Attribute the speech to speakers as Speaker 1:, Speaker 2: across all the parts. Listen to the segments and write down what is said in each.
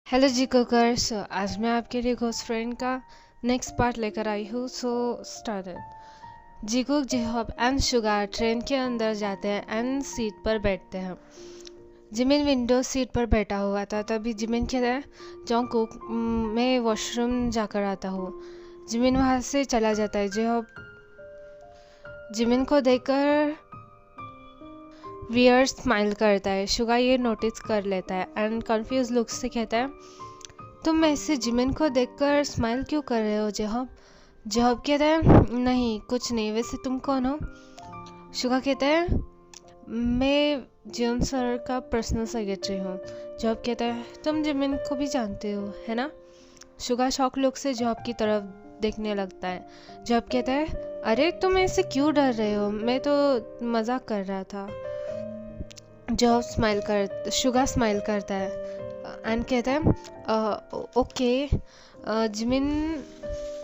Speaker 1: Hello जी cooker. आज मैं आपके लिए घोस्ट फ्रेंड का नेक्स्ट पार्ट लेकर आई हूँ। स्टार्टेड। जिकुक, जिहोब एंड शुगर ट्रेन के अंदर जाते हैं एंड सीट पर बैठते हैं। जिमिन विंडो सीट पर बैठा हुआ था। तभी जिमिन कहता है, जॉन्गकुक, मैं वॉशरूम जाकर आता हूँ। जिमिन वहाँ से चला जाता है। जिहोब जिमिन को देखकर वियर्ड स्माइल करता है। शुगा ये नोटिस कर लेता है एंड कंफ्यूज लुक से कहता है, तुम ऐसे जिमिन को देखकर स्माइल क्यों कर रहे हो जॉब? जॉब कहता है, नहीं कुछ नहीं, वैसे तुम कौन हो? शुगा कहता है, मैं जियोन सर का पर्सनल सेक्रेटरी हूँ। जॉब कहता है, तुम जिमिन को भी जानते हो है ना? शुगा शॉक लुक से जॉब की तरफ देखने लगता है। जॉब कहता है, अरे तुम ऐसे क्यों डर रहे हो, मैं तो मजाक कर रहा था। शुगा स्माइल करता है एंड कहता है, ओके। जिमिन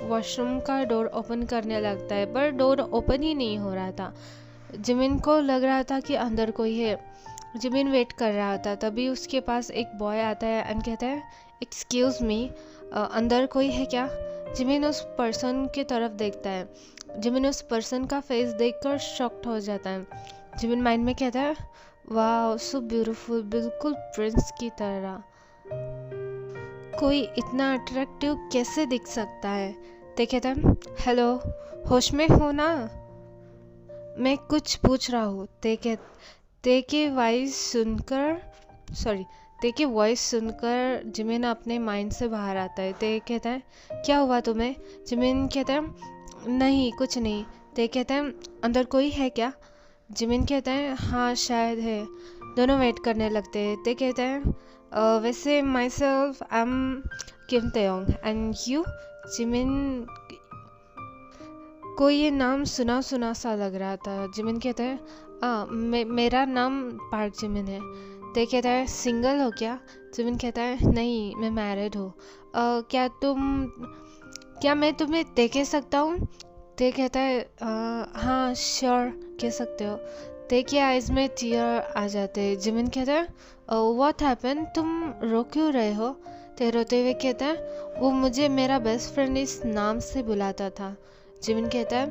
Speaker 1: वॉशरूम का डोर ओपन करने लगता है, पर डोर ओपन ही नहीं हो रहा था। जिमिन को लग रहा था कि अंदर कोई है। जिमिन वेट कर रहा था। तभी उसके पास एक बॉय आता है एंड कहता है, एक्सक्यूज मी, अंदर कोई है क्या? जिमिन उस पर्सन की तरफ देखता है। जिमिन उस पर्सन का फेस देखकर शॉक्ड हो जाता है। जिमिन माइंड में कहता है, वाह सो ब्यूटीफुल, बिल्कुल प्रिंस की तरह। कोई इतना अट्रैक्टिव कैसे दिख सकता है? ते कहता है, हेलो, होश में हो ना? मैं कुछ पूछ रहा हूँ। ते के वॉइस सुनकर जिमिन अपने माइंड से बाहर आता है। ते कहता है, क्या हुआ तुम्हें? जिमिन कहता है, नहीं कुछ नहीं। ते कहता है, अंदर कोई है क्या? जिमिन कहता है, हाँ शायद है। दोनों वेट करने लगते हैं। ते कहता है, वैसे myself I am Kim Taeyong and you? Jimin को ये नाम सुना सुना सा लग रहा था। जिमिन कहता है, मेरा नाम पार्क जिमिन है। ते कहता है, सिंगल हो क्या? जिमिन कहता है, नहीं मैं मैरिड हूँ। क्या मैं तुम्हें देख सकता हूँ? ते कहता है, हाँ श्योर कह सकते हो। ते के आइज में टीयर आ जाते हैं। जिमिन कहता है, व्हाट हैपन, तुम रो क्यों रहे हो? ते रोते हुए कहता है, वो मुझे मेरा बेस्ट फ्रेंड इस नाम से बुलाता था। जिमिन कहता है,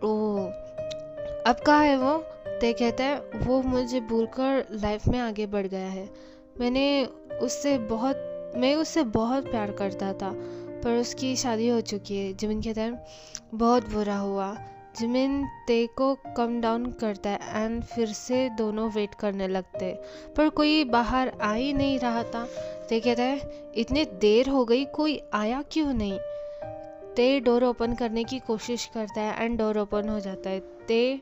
Speaker 1: ओह अब कहाँ है वो? ते कहता है, वो मुझे भूलकर लाइफ में आगे बढ़ गया है। मैं उससे बहुत प्यार करता था, पर उसकी शादी हो चुकी है। जिमिन कहता है, बहुत बुरा हुआ। जिमिन ते को कम डाउन करता है एंड फिर से दोनों वेट करने लगते, पर कोई बाहर आ ही नहीं रहा था। ते कहता है, इतनी देर हो गई, कोई आया क्यों नहीं? ते डोर ओपन करने की कोशिश करता है एंड डोर ओपन हो जाता है। ते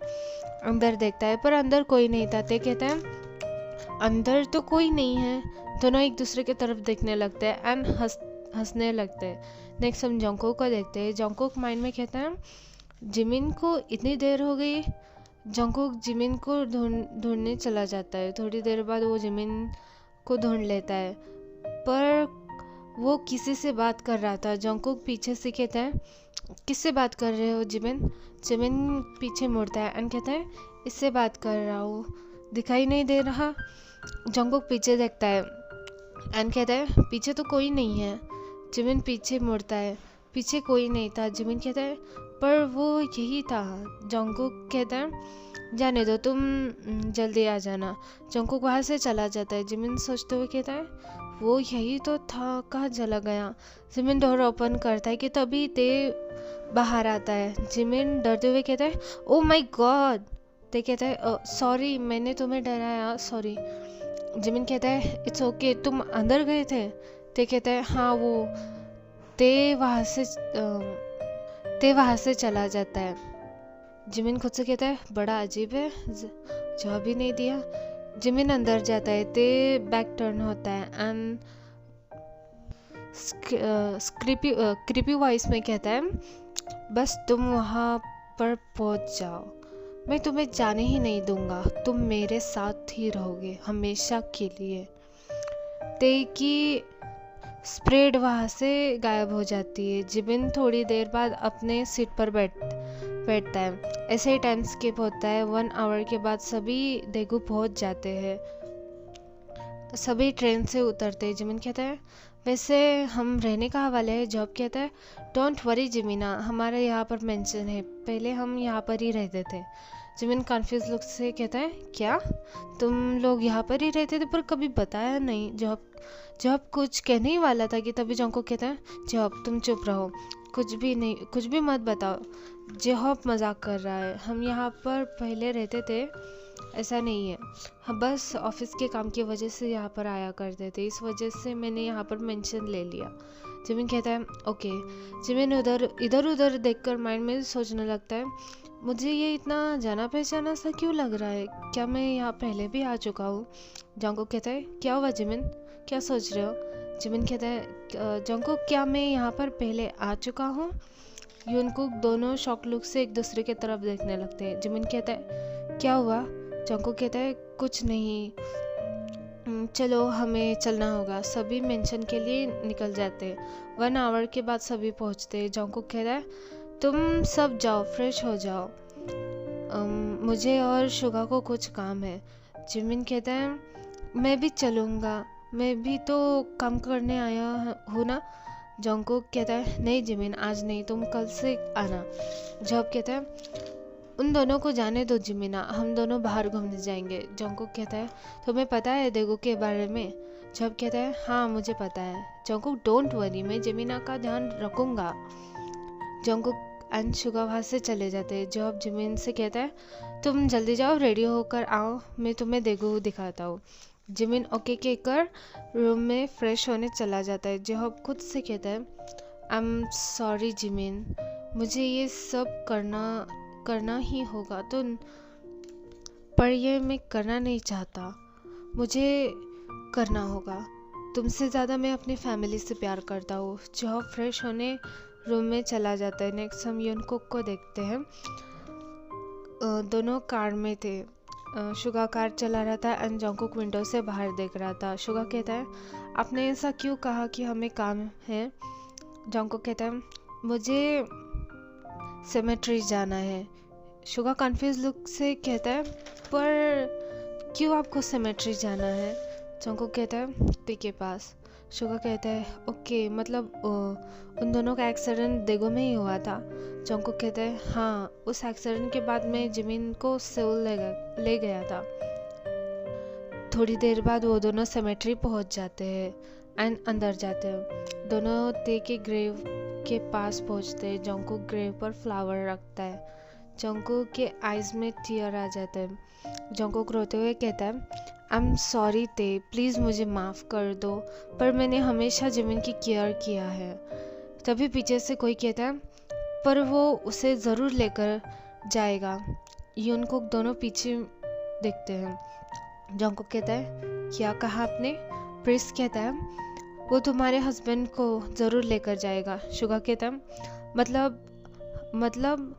Speaker 1: अंदर देखता है, पर अंदर कोई नहीं था। ते कहता है, अंदर तो कोई नहीं है। दोनों एक दूसरे की तरफ देखने लगते हैं एंड हंसने लगते हैं। नेक्स्ट हम जंगकुक को देखते हैं। जंगकुक माइंड में कहता है, जिमिन को इतनी देर हो गई। जंगकुक जिमिन को ढूंढने चला जाता है। थोड़ी देर बाद वो जिमिन को ढूंढ लेता है, पर वो किसी से बात कर रहा था। जंगकुक पीछे से कहता है, किससे बात कर रहे हो जिमिन? जिमिन पीछे मुड़ता है एंड कहता है, इससे बात कर रहा हूँ, दिखाई नहीं दे रहा? जंगकुक पीछे देखता है एंड कहता है, पीछे तो कोई नहीं है। जिमिन पीछे मुड़ता है, पीछे कोई नहीं था। जिमिन कहता है, पर वो यही था। जंगकुक कहता है, जाने दो, तुम जल्दी आ जाना। जंगकुक वहाँ से चला जाता है। जिमिन सोचते हुए कहता है, वो यही तो था, कहाँ चला गया? जिमिन डोर ओपन करता है कि तभी ते बाहर आता है। जिमिन डरते हुए कहता है, ओ माय गॉड। ते कहता है, सॉरी मैंने तुम्हें डराया, सॉरी। जिमिन कहता है, इट्स ओके, तुम अंदर गए थे? ते कहता है, हाँ वो। ते वहाँ से चला जाता है। जिमिन खुद से कहता है, बड़ा अजीब है, जवाब ही नहीं दिया। जिमिन अंदर जाता है। ते बैक टर्न होता है एंड क्रीपी वॉइस में कहता है, बस तुम वहाँ पर पहुँच जाओ, मैं तुम्हें जाने ही नहीं दूंगा, तुम मेरे साथ ही रहोगे हमेशा के लिए। ते की स्प्रेड वहाँ से गायब हो जाती है। जिमिन थोड़ी देर बाद अपने सीट पर बैठता है। ऐसे ही टाइम स्किप होता है। 1 आवर के बाद सभी देगू पहुँच जाते हैं। सभी ट्रेन से उतरते। जिमिन कहता है वैसे हम रहने कहाँ वाले हैं। जॉब कहता है डोंट वरी जिमिना, हमारा यहाँ पर मेंशन है, पहले हम यहाँ पर ही रहते थे। जिमिन कन्फ्यूज लुक से कहता है क्या तुम लोग यहाँ पर ही रहते थे पर कभी बताया नहीं। जॉब जॉब कुछ कहने ही वाला था कि तभी जॉन्गकुक कहता है जॉब तुम चुप रहो, कुछ भी नहीं, कुछ भी मत बताओ। जॉब मजाक कर रहा है, हम यहाँ पर पहले रहते थे, ऐसा नहीं है, हम बस ऑफिस के काम की वजह से यहाँ पर आया करते थे, इस वजह से मैंने यहाँ पर मेंशन ले लिया। जिमिन कहता है ओके। जिमिन इधर उधर देखकर माइंड में सोचने लगता है मुझे ये इतना जाना पहचाना सा क्यों लग रहा है, क्या मैं यहाँ पहले भी आ चुका हूँ। जॉन्गकुक कहता है क्या हुआ जिमिन, क्या सोच रहे हो। जिमिन कहता है जॉन्गकुक क्या मैं यहाँ पर पहले आ चुका हूँ। यूनकुक दोनों शॉक लुक से एक दूसरे की तरफ देखने लगते हैं। जिमिन कहता है क्या हुआ। जॉन्गकुक कहता है कुछ नहीं, चलो हमें चलना होगा। सभी मेंशन के लिए निकल जाते हैं। 1 आवर के बाद सभी पहुंचते हैं। जॉन्गकुक कहता है तुम सब जाओ फ्रेश हो जाओ, मुझे और शुगा को कुछ काम है। जिमिन कहता है मैं भी चलूँगा, मैं भी तो काम करने आया हूँ ना। जॉन्गकुक कहता है नहीं जिमिन आज नहीं, तुम कल से आना। जॉब कहता है उन दोनों को जाने दो जिमिना, हम दोनों बाहर घूमने जाएंगे। जॉन्गकुक कहता है तुम्हें पता है देगो के बारे में। जॉब कहता है हाँ मुझे पता है। जॉन्गकुक डोंट वरी, मैं जिमिना का ध्यान रखूँगा। जॉन्गकुक एंड शुगा वहाँ से चले जाते हैं। जॉब जिमिन से कहता है तुम जल्दी जाओ रेडी होकर आओ, मैं तुम्हें देगो दिखाता हूँ। जिमिन ओके कहकर रूम में फ्रेश होने चला जाता है। जॉब खुद से कहता है आई एम सॉरी जिमिन, मुझे ये सब करना ही होगा तो, पर ये मैं करना नहीं चाहता, मुझे करना होगा। तुमसे ज़्यादा मैं अपनी फैमिली से प्यार करता हूँ। जॉब फ्रेश होने रूम में चला जाता है। नेक्स्ट हम यूनकुक को देखते हैं। दोनों कार में थे। शुगा कार चला रहा था एंड जॉन्गकुक विंडो से बाहर देख रहा था। शुगा कहता है आपने ऐसा क्यों कहा कि हमें काम है। जॉन्गकुक कहता है मुझे सेमेट्री जाना है। शुगा कन्फ्यूज लुक से कहता है पर क्यों आपको सेमेट्री जाना है। जॉन्गकुक कहता है पी के पास। शुगा कहता है ओके मतलब उन दोनों का एक्सीडेंट देगो में ही हुआ था। जॉन्गकुक कहता है हाँ, उस एक्सीडेंट के बाद मैं जिमिन को सेउल ले गया था। थोड़ी देर बाद वो दोनों सेमेट्री पहुंच जाते हैं एंड अंदर जाते हैं। दोनों ते के ग्रेव के पास पहुंचते हैं। जॉन्गकुक ग्रेव पर फ्लावर रखता है। जॉन्गकुक के आइज में टीयर आ जाते हैं। जॉन्गकुक रोते हुए कहता है आई एम सॉरी ते, प्लीज़ मुझे माफ़ कर दो, पर मैंने हमेशा जिमिन की केयर किया है। तभी पीछे से कोई कहता है पर वो उसे ज़रूर लेकर जाएगा। यूनकुक दोनों पीछे देखते हैं। जॉन्गकुक कहता है क्या कहा आपने। प्रिंस कहता है वो तुम्हारे हस्बैंड को ज़रूर लेकर जाएगा। शुगा कहता है मतलब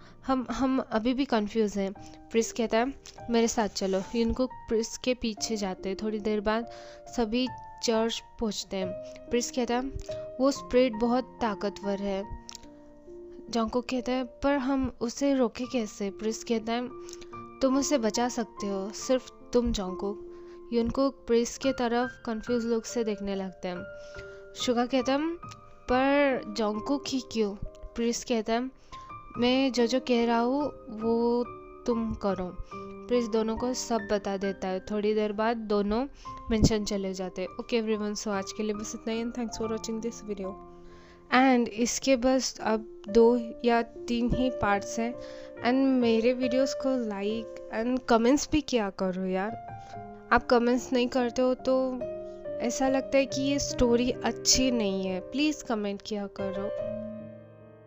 Speaker 1: हम अभी भी कंफ्यूज हैं। प्रिंस कहता है मेरे साथ चलो। यूनकुक प्रिंस के पीछे जाते हैं। थोड़ी देर बाद सभी चर्च पहुंचते हैं। प्रिंस कहता है वो स्पिरिट बहुत ताकतवर है। जॉन्गकुक कहता है पर हम उसे रोके कैसे। प्रिंस कहता है तुम उसे बचा सकते हो, सिर्फ तुम जॉन्गकुक। यूनकुक प्रिंस के तरफ कंफ्यूज लुक से देखने लगते हैं। शुगा कहता है पर जॉन्गकुक ही क्यों। प्रिंस कहता है मैं जो कह रहा हूँ वो तुम करो। प्रिंस दोनों को सब बता देता है। थोड़ी देर बाद दोनों मेंशन चले जाते हैं। ओके एवरीवन, सो आज के लिए बस इतना ही and thanks for watching this video. And इसके बस अब 2 या 3 ही पार्ट्स हैं एंड मेरे वीडियोस को लाइक एंड कमेंट्स भी किया करो यार। आप कमेंट्स नहीं करते हो तो ऐसा लगता है कि ये स्टोरी अच्छी नहीं है। प्लीज़ कमेंट किया करो।